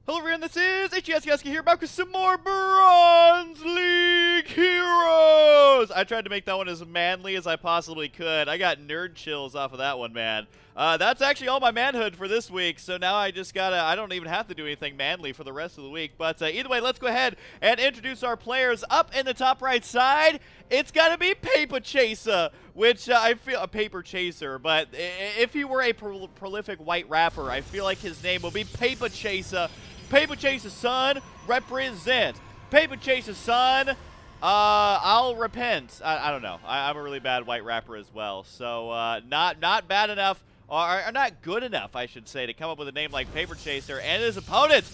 Hello everyone, this is HGS here, back with some more Bronze League Heroes! I tried to make that one as manly as I possibly could. I got nerd chills off of that one, man. That's actually all my manhood for this week, so now I just gotta, I don't even have to do anything manly for the rest of the week. But either way, let's go ahead and introduce our players. Up in the top right side, it's gotta be Paperchaser, which I feel, a Paperchaser, but if he were a prolific white rapper, I feel like his name would be Paperchaser. Paperchaser, son, represent. Paperchaser, son, I'll repent. I don't know. I'm a really bad white rapper as well, so not bad enough, or not good enough, I should say, to come up with a name like Paperchaser. And his opponent,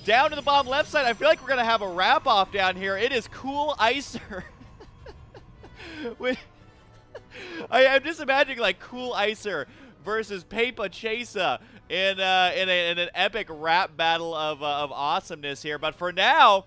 down to the bottom left side, I feel like we're gonna have a wrap-off down here. It is Coolicer. I'm just imagining like Coolicer versus Paperchaser in an epic rap battle of awesomeness here. But for now,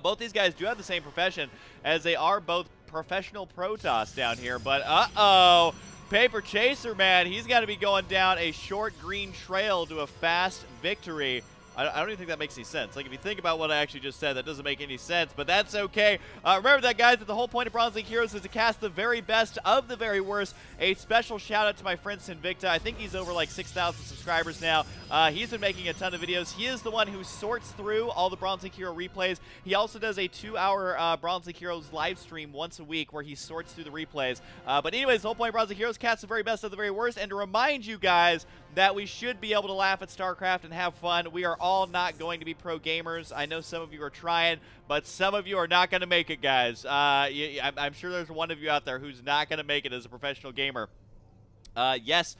both these guys do have the same profession, as they are both professional Protoss down here. But uh-oh, Paperchaser, man, he's got to be going down a short green trail to a fast victory. I don't even think that makes any sense. Like, if you think about what I actually just said, that doesn't make any sense, but that's okay. Remember that, guys, that the whole point of Bronze League Heroes is to cast the very best of the very worst. A special shout-out to my friend Sinvicta. I think he's over, like, 6,000 subscribers now. He's been making a ton of videos. He is the one who sorts through all the Bronze League Hero replays. He also does a 2-hour Bronze League Heroes live stream once a week where he sorts through the replays. But anyways, the whole point of Bronze League Heroes cast the very best of the very worst. And to remind you guys that we should be able to laugh at StarCraft and have fun. We are all not going to be pro gamers. I know some of you are trying, but some of you are not going to make it, guys. I'm sure there's one of you out there who's not going to make it as a professional gamer. Yes,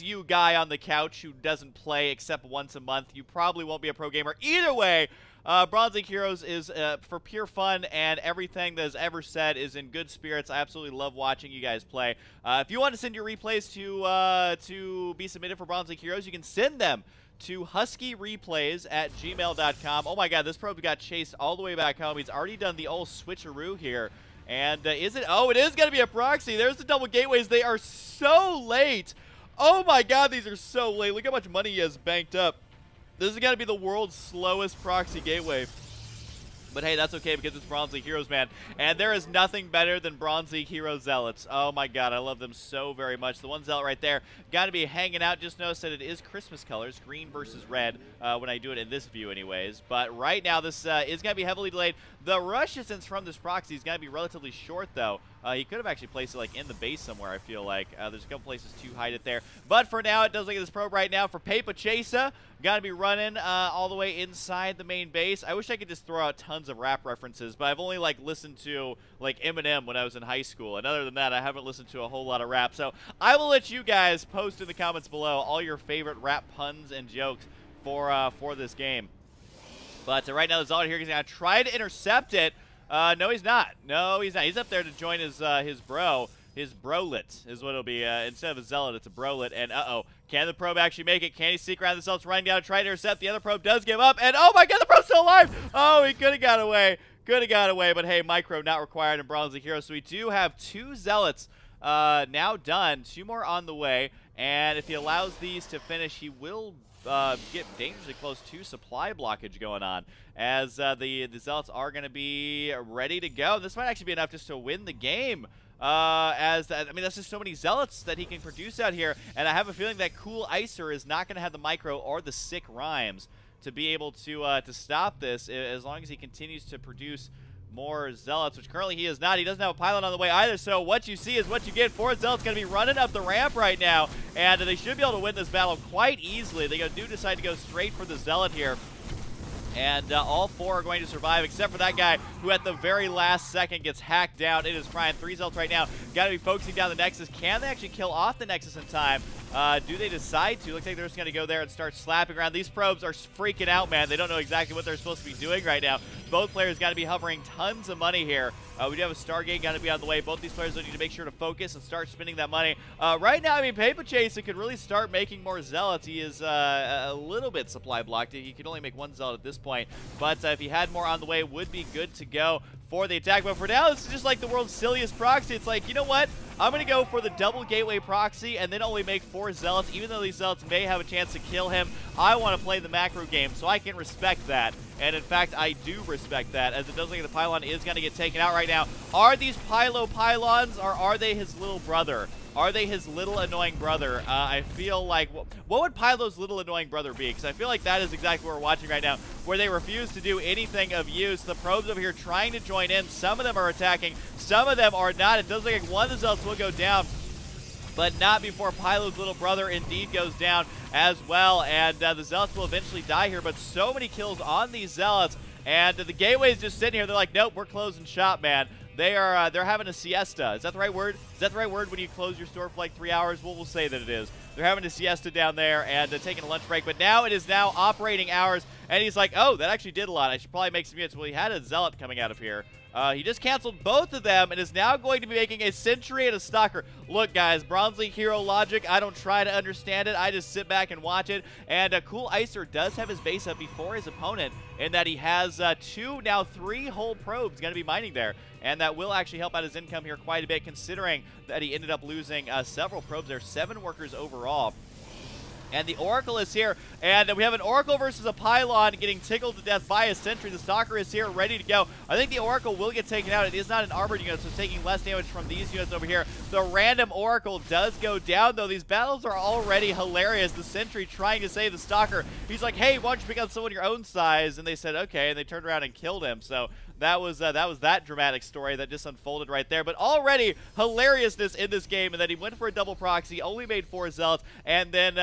you guy on the couch who doesn't play except once a month, you probably won't be a pro gamer. Either way, Bronze League Heroes is for pure fun, and everything that is ever said is in good spirits. I absolutely love watching you guys play. If you want to send your replays to be submitted for Bronze League Heroes, you can send them to huskyreplays@gmail.com. Oh my god, this probe got chased all the way back home. He's already done the old switcheroo here. And is it? Oh, it is going to be a proxy. There's the double gateways. They are so late. Oh my god, these are so late. Look how much money he has banked up. This is going to be the world's slowest proxy gateway. But hey, that's okay because it's Bronze League Heroes, man. And there is nothing better than Bronze League Hero Zealots. Oh my god, I love them so very much. The one Zealot right there, got to be hanging out. Just notice that it is Christmas colors, green versus red, when I do it in this view anyways. But right now, this is going to be heavily delayed. The rush distance from this proxy is going to be relatively short, though. He could have actually placed it like in the base somewhere, I feel like. There's a couple places to hide it there. But for now, it does look at this probe right now for Paperchaser. Got to be running all the way inside the main base. I wish I could just throw out tons of rap references, but I've only like listened to like Eminem when I was in high school. And other than that, I haven't listened to a whole lot of rap. So I will let you guys post in the comments below all your favorite rap puns and jokes for this game. But right now, the Zealot here is going to try to intercept it. No, he's not. No, he's not. He's up there to join his bro. His brolet is what it'll be. Instead of a Zealot, it's a brolet. And uh-oh, can the probe actually make it? Can he sneak around the Zealots running down to try to intercept? The other probe does give up. And oh my god, the probe's still alive! Oh, he could have got away. Could have got away. But hey, micro not required in Bronze League Heroes. So we do have 2 Zealots now done. 2 more on the way. And if he allows these to finish, he will get dangerously close to supply blockage going on, as the Zealots are going to be ready to go. This might actually be enough just to win the game. I mean, that's just so many Zealots that he can produce out here, and I have a feeling that Coolicer is not going to have the micro or the sick rhymes to be able to stop this, as long as he continues to produce more Zealots, which currently he is not. He doesn't have a pylon on the way either, so what you see is what you get. 4 Zealots going to be running up the ramp right now, and they should be able to win this battle quite easily. They do decide to go straight for the Zealot here. And all 4 are going to survive, except for that guy who at the very last second gets hacked down. It is Prime. 3 Zealots right now. Got to be focusing down the Nexus. Can they actually kill off the Nexus in time? Do they decide to? Looks like they're just going to go there and start slapping around. These probes are freaking out, man. They don't know exactly what they're supposed to be doing right now. Both players got to be hovering tons of money here. We do have a Stargate got to be on the way. Both these players need to make sure to focus and start spending that money. Right now, I mean, Paperchaser could really start making more Zealots. He is a little bit supply blocked. He can only make 1 Zealot at this point. But if he had more on the way, would be good to go for the attack. But for now, this is just like the world's silliest proxy. It's like, you know what? I'm going to go for the double gateway proxy and then only make 4 zealots. Even though these zealots may have a chance to kill him, I want to play the macro game, so I can respect that. And in fact, I do respect that, as it does look like the pylon is going to get taken out right now. Are these pylons, or are they his little brother? Are they his little annoying brother? I feel like, what would Pylo's little annoying brother be? Because I feel like that is exactly what we're watching right now, where they refuse to do anything of use. The probes over here trying to join in. Some of them are attacking, some of them are not. It does look like one of the zealots will go down, but not before Pylo's little brother indeed goes down as well. And the zealots will eventually die here, but so many kills on these zealots. And the gateway's just sitting here. They're like, nope, we're closing shop, man. They're having a siesta. Is that the right word? Is that the right word when you close your store for like 3 hours? Well, we'll say that it is. They're having a siesta down there and taking a lunch break. But now it is now operating hours. And he's like, oh, that actually did a lot. I should probably make some units. Well, he had a zealot coming out of here. He just canceled both of them and is now going to be making a sentry and a stalker. Look, guys, Bronze League hero logic. I don't try to understand it. I just sit back and watch it. And Coolicer does have his base up before his opponent in that he has 2, now 3 whole probes going to be mining there. And that will actually help out his income here quite a bit, considering that he ended up losing several probes there, 7 workers overall. And the Oracle is here, and we have an Oracle versus a Pylon getting tickled to death by a sentry. The Stalker is here, ready to go. I think the Oracle will get taken out. It is not an armored unit, so it's taking less damage from these units over here. The random Oracle does go down, though. These battles are already hilarious. The sentry trying to save the Stalker. He's like, hey, why don't you pick up someone your own size? And they said, okay, and they turned around and killed him. So that was that dramatic story that just unfolded right there. But already hilariousness in this game, and that he went for a double proxy, only made 4 zealots, and then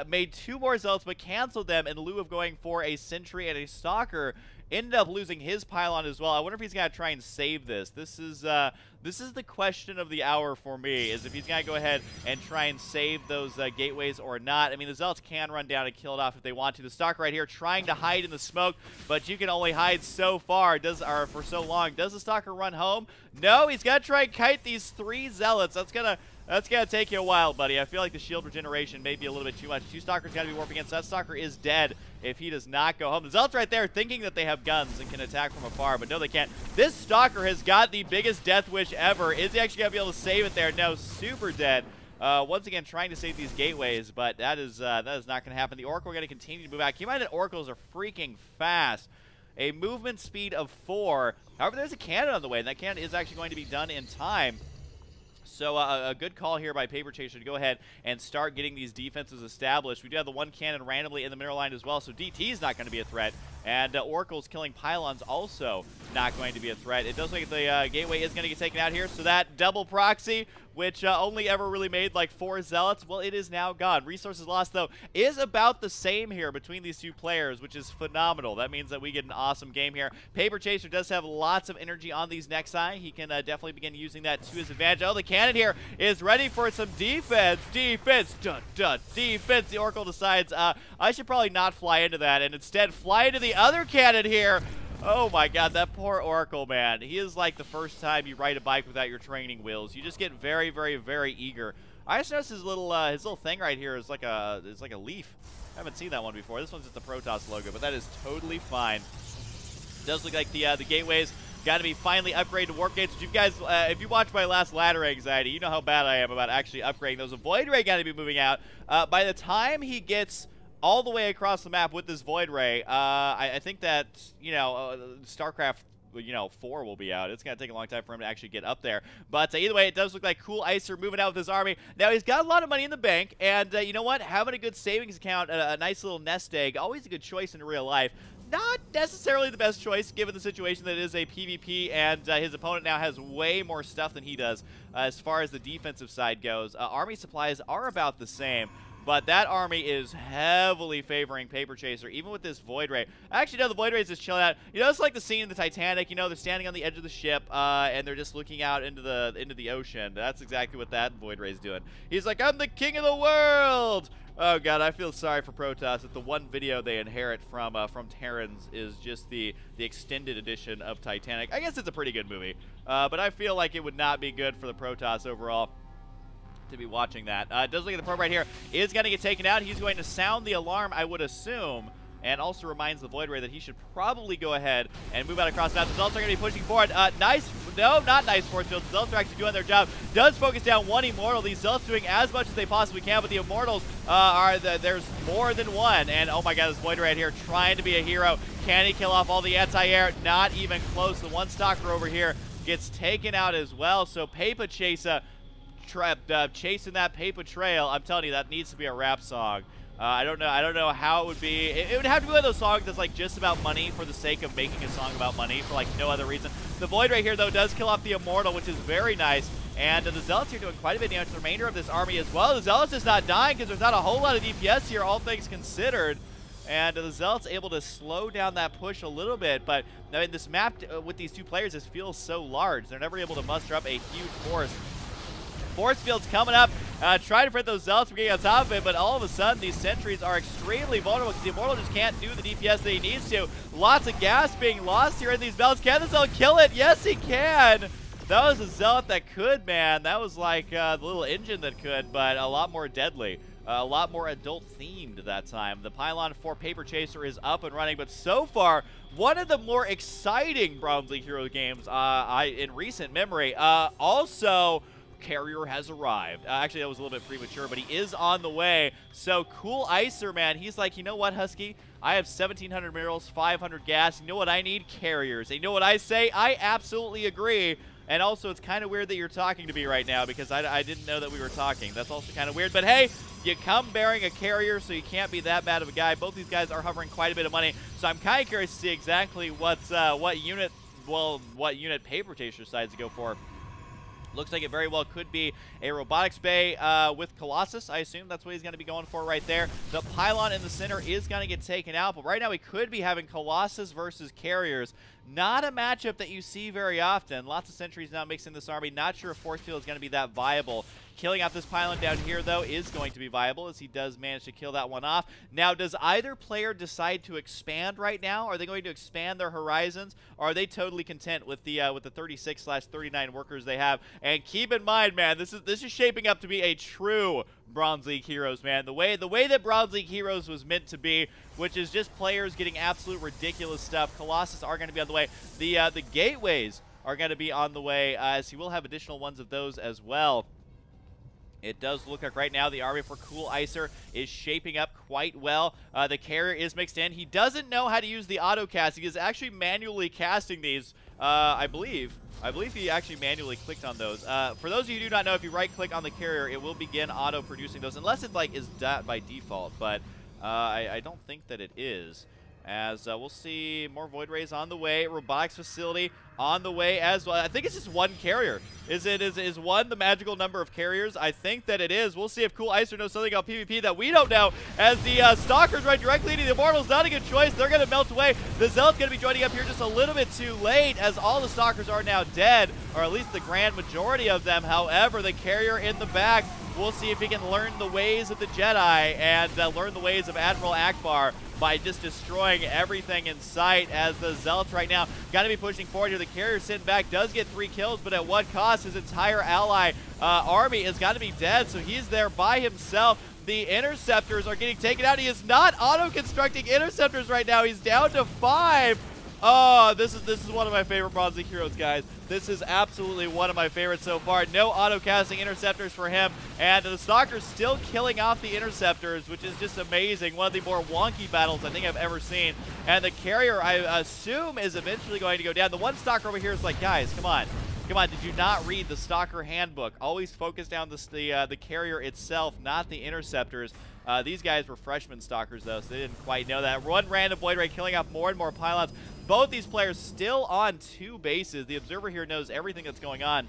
made 2 more zealots, but canceled them in lieu of going for a sentry and a stalker. Ended up losing his pylon as well. I wonder if he's gonna try and save this. This is the question of the hour for me, is if he's gonna go ahead and try and save those gateways or not. I mean, the zealots can run down and kill it off if they want to. The stalker right here trying to hide in the smoke, but you can only hide so far, or for so long. Does the stalker run home? No, he's gonna try and kite these 3 zealots. That's gonna take you a while, buddy. I feel like the shield regeneration may be a little bit too much. 2 stalkers gotta be warping in, so that stalker is dead if he does not go home. The zealots right there thinking that they have guns and can attack from afar, but no, they can't. This stalker has got the biggest death wish ever. Is he actually gonna be able to save it there? No, super dead. Once again, trying to save these gateways, but that is not gonna happen. The Oracle gonna continue to move out. Keep in mind that Oracles are freaking fast. A movement speed of 4. However, there's a cannon on the way, and that cannon is actually going to be done in time. So a good call here by paperchaser to go ahead and start getting these defenses established. We do have the 1 cannon randomly in the mineral line as well, so DT is not going to be a threat. And Oracle's killing pylons also not going to be a threat. It does look like the gateway is going to get taken out here, so that double proxy, which only ever really made like 4 zealots, well, it is now gone. Resources lost, though, is about the same here between these 2 players, which is phenomenal. That means that we get an awesome game here. Paperchaser does have lots of energy on these Nexi. He can definitely begin using that to his advantage. Oh, the cannon here is ready for some defense. Defense, dun, dun, defense. The Oracle decides, I should probably not fly into that and instead fly into the other cannon here. Oh my god, that poor Oracle, man. He is like the first time you ride a bike without your training wheels. You just get very, very, very eager. I just noticed his little thing right here is like a leaf. I haven't seen that one before. This one's just the Protoss logo, but that is totally fine. It does look like the gateways got to be finally upgraded to warp gates. You guys, if you watched my last ladder anxiety, you know how bad I am about actually upgrading those. A Void Ray got to be moving out. By the time he gets all the way across the map with this Void Ray, I think that, you know, StarCraft, you know, 4 will be out. It's going to take a long time for him to actually get up there. But either way, it does look like Coolicer moving out with his army. Now, he's got a lot of money in the bank, and you know what? Having a good savings account, a nice little nest egg, always a good choice in real life. Not necessarily the best choice, given the situation that it is a PvP, and his opponent now has way more stuff than he does as far as the defensive side goes. Army supplies are about the same. But that army is heavily favoring paperchaser, even with this Void Ray. Actually, no, the Void Ray is just chilling out. You know, it's like the scene in the Titanic. You know, they're standing on the edge of the ship, and they're just looking out into the ocean. That's exactly what that Void Ray is doing. He's like, I'm the king of the world! Oh, God, I feel sorry for Protoss that the one video they inherit from Terrans is just the extended edition of Titanic. I guess it's a pretty good movie, but I feel like it would not be good for the Protoss overall to be watching that. It does look at the probe right here is going to get taken out. He's going to sound the alarm, I would assume, and also reminds the Void Ray that he should probably go ahead and move out across the map. The Zealots are going to be pushing forward. Nice, no, not nice force field. The Zealots are actually doing their job. Does focus down one Immortal. These Zealots doing as much as they possibly can, but the Immortals there's more than one. And oh my god, this Void Ray right here trying to be a hero. Can he kill off all the anti-air? Not even close. The one Stalker over here gets taken out as well. So paperchaser chasing that paper trail. I'm telling you, that needs to be a rap song. I don't know how it would be. It would have to be one of those songs that's like just about money for the sake of making a song about money for like no other reason. The Void right here though does kill off the Immortal, which is very nice. And the Zealots here doing quite a bit of damage to the remainder of this army as well. The Zealots is not dying because there's not a whole lot of DPS here, all things considered. And the Zealots able to slow down that push a little bit. But I mean, this map with these two players just feels so large. They're never able to muster up a huge force. Force field's coming up, trying to prevent those Zealots from getting on top of it, but all of a sudden these sentries are extremely vulnerable because the Immortal just can't do the DPS that he needs to. Lots of gas being lost here in these battles. Can the Zealot kill it? Yes, he can. That was a Zealot that could, man. That was like the little engine that could, but a lot more deadly. A lot more adult-themed that time. The pylon for Paperchaser is up and running, but so far, one of the more exciting Bronze League Hero games in recent memory. Also, Carrier has arrived. Actually, that was a little bit premature, but he is on the way. So, Coolicer, man, he's like, you know what, Husky? I have 1,700 minerals, 500 gas. You know what I need? Carriers. And you know what I say? I absolutely agree. And also, it's kind of weird that you're talking to me right now because I didn't know that we were talking. That's also kind of weird. But hey, you come bearing a carrier, so you can't be that bad of a guy. Both these guys are hovering quite a bit of money. So I'm kind of curious to see exactly what unit Paperchaser decides to go for. Looks like it very well could be a robotics bay with Colossus. I assume that's what he's going to be going for right there. The pylon in the center is going to get taken out, but right now we could be having Colossus versus Carriers. Not a matchup that you see very often. Lots of sentries now mixed in this army. Not sure if force field is going to be that viable. Killing off this pylon down here, though, is going to be viable as he does manage to kill that one off. Now, does either player decide to expand right now? Are they going to expand their horizons? Or are they totally content with the 36/39 workers they have? And keep in mind, man, this is shaping up to be a true Bronze League Heroes, man. The way that Bronze League Heroes was meant to be, which is just players getting absolute ridiculous stuff. Colossus are going to be on the way. The gateways are going to be on the way, as he will have additional ones of those as well. It does look like right now the army for Coolicer is shaping up quite well. The carrier is mixed in. He doesn't know how to use the auto cast. He is actually manually casting these, I believe he actually manually clicked on those. For those of you who do not know, if you right-click on the carrier, it will begin auto-producing those, unless it like is that by default. But I don't think that it is. As we'll see more Void Rays on the way, robotics facility on the way as well. I think it's just one carrier. Is one the magical number of carriers? I think that it is. We'll see if Coolicer knows something about PvP that we don't know, as the Stalkers right directly into the Immortals. Not a good choice. They're going to melt away. The Zealot's going to be joining up here just a little bit too late, as all the Stalkers are now dead, or at least the grand majority of them. However, the carrier in the back, we'll see if he can learn the ways of the Jedi and learn the ways of Admiral Akbar by just destroying everything in sight, as the Zealots right now got to be pushing forward here. The carrier sitting back does get 3 kills, but at what cost? His entire ally army has got to be dead, so he's there by himself. The interceptors are getting taken out. He is not auto-constructing interceptors right now. He's down to 5. Oh, this is one of my favorite Bronze League Heroes, guys. This is absolutely one of my favorites so far. No auto-casting interceptors for him, and the Stalker's still killing off the interceptors, which is just amazing. One of the more wonky battles I think I've ever seen. And the carrier, I assume, is eventually going to go down. The one Stalker over here is like, guys, come on. Come on, did you not read the Stalker handbook? Always focus down the carrier itself, not the interceptors. These guys were freshman Stalkers, though, so they didn't quite know that. One random Void Ray killing off more and more pylons. Both these players still on 2 bases. The Observer here knows everything that's going on,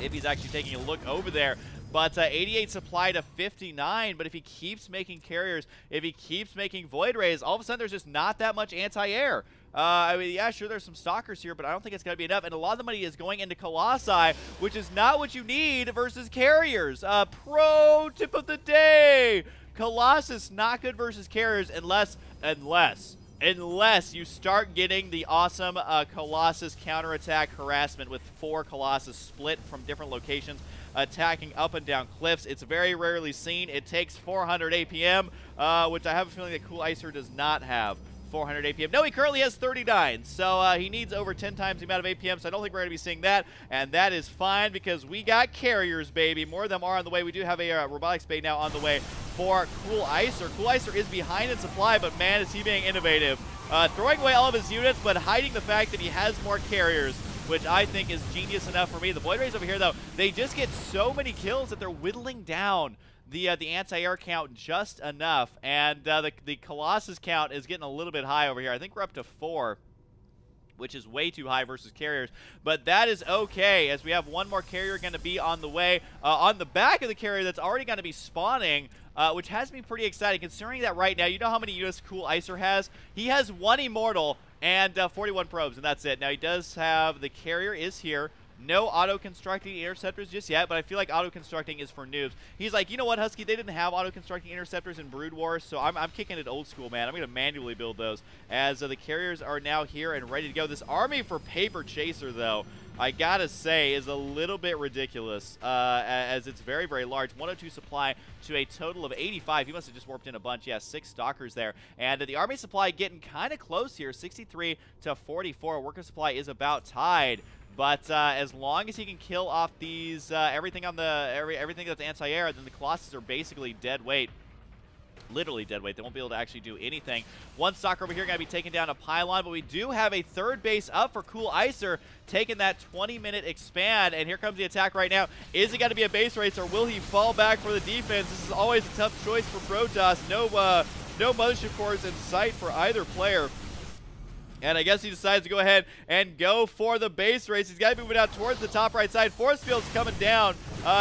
if he's actually taking a look over there. But 88 supply to 59, but if he keeps making carriers, if he keeps making Void Rays, all of a sudden there's just not that much anti-air. I mean, yeah, sure, there's some Stalkers here, but I don't think it's going to be enough. And a lot of the money is going into Colossi, which is not what you need versus carriers. Pro tip of the day. Colossus, not good versus carriers unless you start getting the awesome Colossus counterattack harassment with 4 Colossus split from different locations. attacking up and down cliffs. It's very rarely seen. It takes 400 APM, which I have a feeling that Coolicer does not have. 400 APM. No, he currently has 39, so he needs over 10 times the amount of APM, so I don't think we're going to be seeing that, and that is fine because we got carriers, baby. More of them are on the way. We do have a robotics bay now on the way for Coolicer. Coolicer is behind in supply, but man, is he being innovative. Throwing away all of his units, but hiding the fact that he has more carriers, which I think is genius enough for me. The Void Rays over here, though, they just get so many kills that they're whittling down the anti-air count just enough, and the Colossus count is getting a little bit high over here. I think we're up to 4, which is way too high versus carriers, but that is okay, as we have one more carrier going to be on the way. On the back of the carrier that's already going to be spawning, which has me pretty excited, considering that right now, you know how many units Coolicer has? He has 1 Immortal and 41 probes, and that's it. Now, he does have, the carrier is here. No auto-constructing interceptors just yet, but I feel like auto-constructing is for noobs. He's like, you know what, Husky, they didn't have auto-constructing interceptors in Brood Wars, so I'm kicking it old school, man. I'm going to manually build those, as the carriers are now here and ready to go. This army for paperchaser, though, I gotta say, is a little bit ridiculous, as it's very, very large. 102 supply to a total of 85. He must have just warped in a bunch. Yeah, 6 stalkers there. And the army supply getting kind of close here, 63 to 44. Worker supply is about tied. But as long as he can kill off these everything that's anti-air, then the Colossus are basically dead weight. Literally dead weight. They won't be able to actually do anything. One stalker over here going to be taking down a pylon, but we do have a third base up for Coolicer, taking that 20-minute expand, and here comes the attack right now. Is it going to be a base race, or will he fall back for the defense? This is always a tough choice for Protoss. No mothership cores in sight for either player. And I guess he decides to go ahead and go for the base race. He's got to be moving out towards the top right side. Force field's coming down.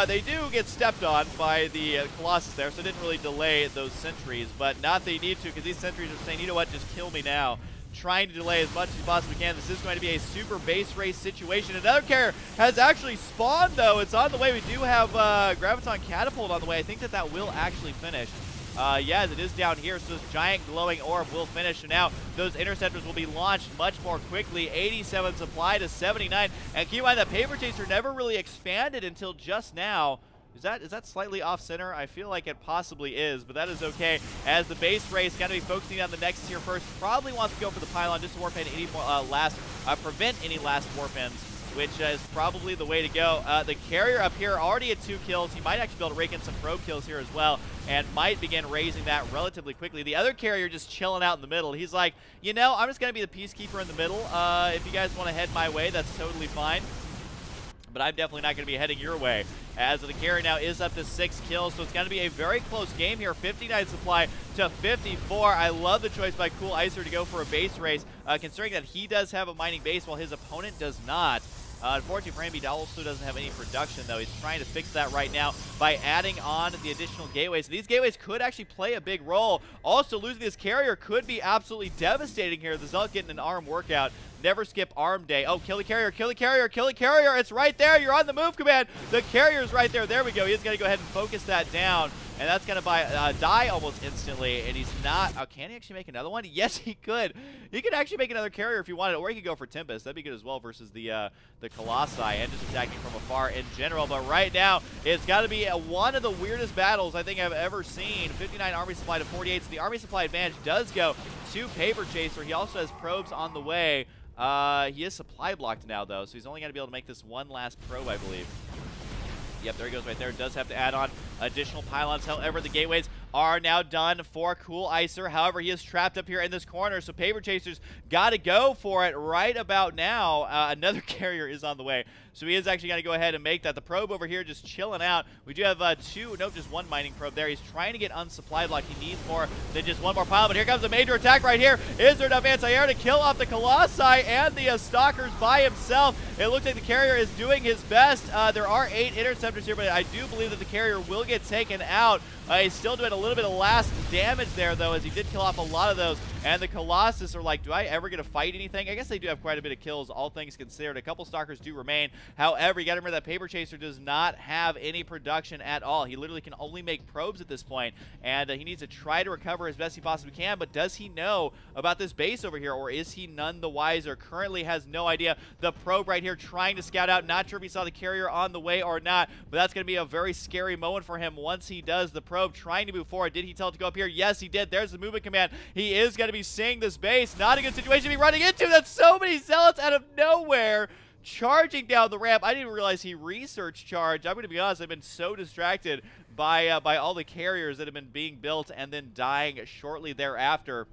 They do get stepped on by the Colossus there, so it didn't really delay those sentries. But not that you need to, because these sentries are saying, you know what, just kill me now. Trying to delay as much as you possibly can. This is going to be a super base race situation. Another carrier has actually spawned, though. It's on the way. We do have Graviton Catapult on the way. I think that will actually finish. Yeah, it is down here, so this giant glowing orb will finish. So now those interceptors will be launched much more quickly. 87 supply to 79. And keep in mind that paperchaser never really expanded until just now. Is that slightly off center? I feel like it possibly is, but that is okay. As the base race going to be focusing on the next tier first, probably wants to go for the pylon just to warp in any more prevent any last warp ins, which is probably the way to go. The carrier up here already at 2 kills. He might actually be able to rake in some probe kills here as well, and might begin raising that relatively quickly. The other carrier just chilling out in the middle. He's like, you know, I'm just going to be the peacekeeper in the middle. If you guys want to head my way, that's totally fine. But I'm definitely not going to be heading your way, as the carrier now is up to 6 kills, so it's going to be a very close game here. 59 supply to 54. I love the choice by Coolicer to go for a base race, considering that he does have a mining base while his opponent does not. Unfortunately for him, he also doesn't have any production, though. He's trying to fix that right now by adding on the additional gateways. These gateways could actually play a big role. Also, losing this carrier could be absolutely devastating here. The Zealot getting an arm workout. Never skip arm day. Oh, kill the carrier, kill the carrier, kill the carrier. It's right there. You're on the move command. The carrier's right there. There we go. He's going to go ahead and focus that down. And that's going to die almost instantly. And he's not. Oh, can he actually make another one? Yes, he could. He could actually make another carrier if he wanted. Or he could go for Tempest. That'd be good as well versus the Colossi and just attacking from afar in general. But right now, it's got to be one of the weirdest battles I think I've ever seen. 59 army supply to 48. So the army supply advantage does go to paperchaser. He also has probes on the way. He is supply blocked now, though, so he's only going to be able to make this one last probe, I believe. Yep, there he goes right there. Does have to add on additional pylons. However, the gateways are now done for Coolicer. However, he is trapped up here in this corner, so paperchaser's got to go for it right about now. Another carrier is on the way, so he is actually going to go ahead and make that. The probe over here just chilling out. We do have just one mining probe there. He's trying to get unsupply block. He needs more than just one more pylon, but here comes a major attack right here. Is there enough anti-air to kill off the Colossi and the Stalkers by himself? It looks like the carrier is doing his best. There are 8 interceptors here, but I do believe that the carrier will get taken out. He's still doing a little bit of last damage there, though, as he did kill off a lot of those And the Colossus are like, do I ever get to fight anything? I guess they do have quite a bit of kills, all things considered. A couple Stalkers do remain. However, you got to remember that Paper Chaser does not have any production at all. He literally can only make probes at this point, and he needs to try to recover as best he possibly can. But does he know about this base over here, or is he none the wiser? Currently has no idea. The probe right here trying to scout out. Not sure if he saw the carrier on the way or not, but that's going to be a very scary moment for him once he does. The probe trying to move forward. Did he tell it to go up here? Yes, he did. There's the movement command. He is going to be seeing this base. Not a good situation to be running into. That's so many zealots out of nowhere charging down the ramp. I didn't even realize he research charged. I'm going to be honest, I've been so distracted by all the carriers that have been being built and then dying shortly thereafter.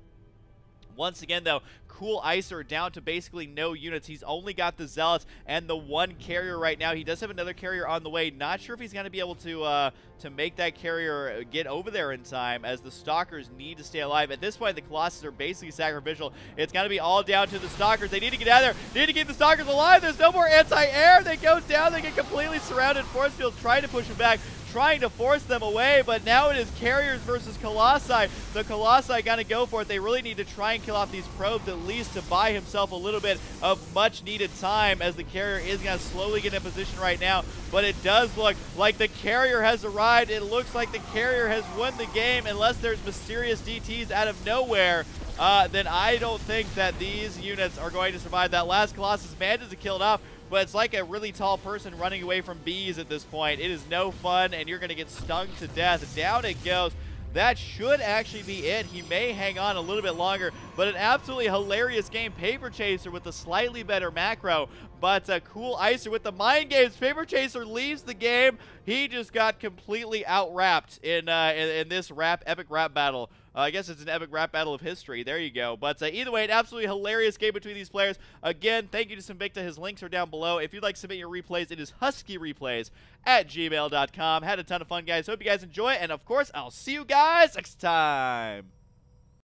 Once again, though, Coolicer down to basically no units. He's only got the Zealots and the one carrier right now. He does have another carrier on the way. Not sure if he's going to be able to make that carrier get over there in time, as the Stalkers need to stay alive. At this point, the Colossus are basically sacrificial. It's going to be all down to the Stalkers. They need to get out of there. Need to keep the Stalkers alive. There's no more anti-air. They go down. They get completely surrounded. Force field trying to push them back, trying to force them away, but now it is carriers versus Colossi. The Colossi gonna go for it. They really need to try and kill off these probes, at least to buy himself a little bit of much needed time, as the carrier is gonna slowly get in position right now. But it does look like the carrier has arrived. It looks like the carrier has won the game, unless there's mysterious DTs out of nowhere. Then I don't think that these units are going to survive. That last Colossus manages to kill it off, but it's like a really tall person running away from bees at this point. It is no fun, and you're going to get stung to death. Down it goes. That should actually be it. He may hang on a little bit longer, but an absolutely hilarious game. Paper Chaser with the slightly better macro, but Coolicer with the mind games. Paper Chaser leaves the game. He just got completely out-rapped in this epic rap battle. I guess it's an epic rap battle of history. There you go. But either way, an absolutely hilarious game between these players. Again, thank you to Sinvicta. His links are down below. If you'd like to submit your replays, it is huskyreplays@gmail.com. Had a ton of fun, guys. Hope you guys enjoy it. And, of course, I'll see you guys next time.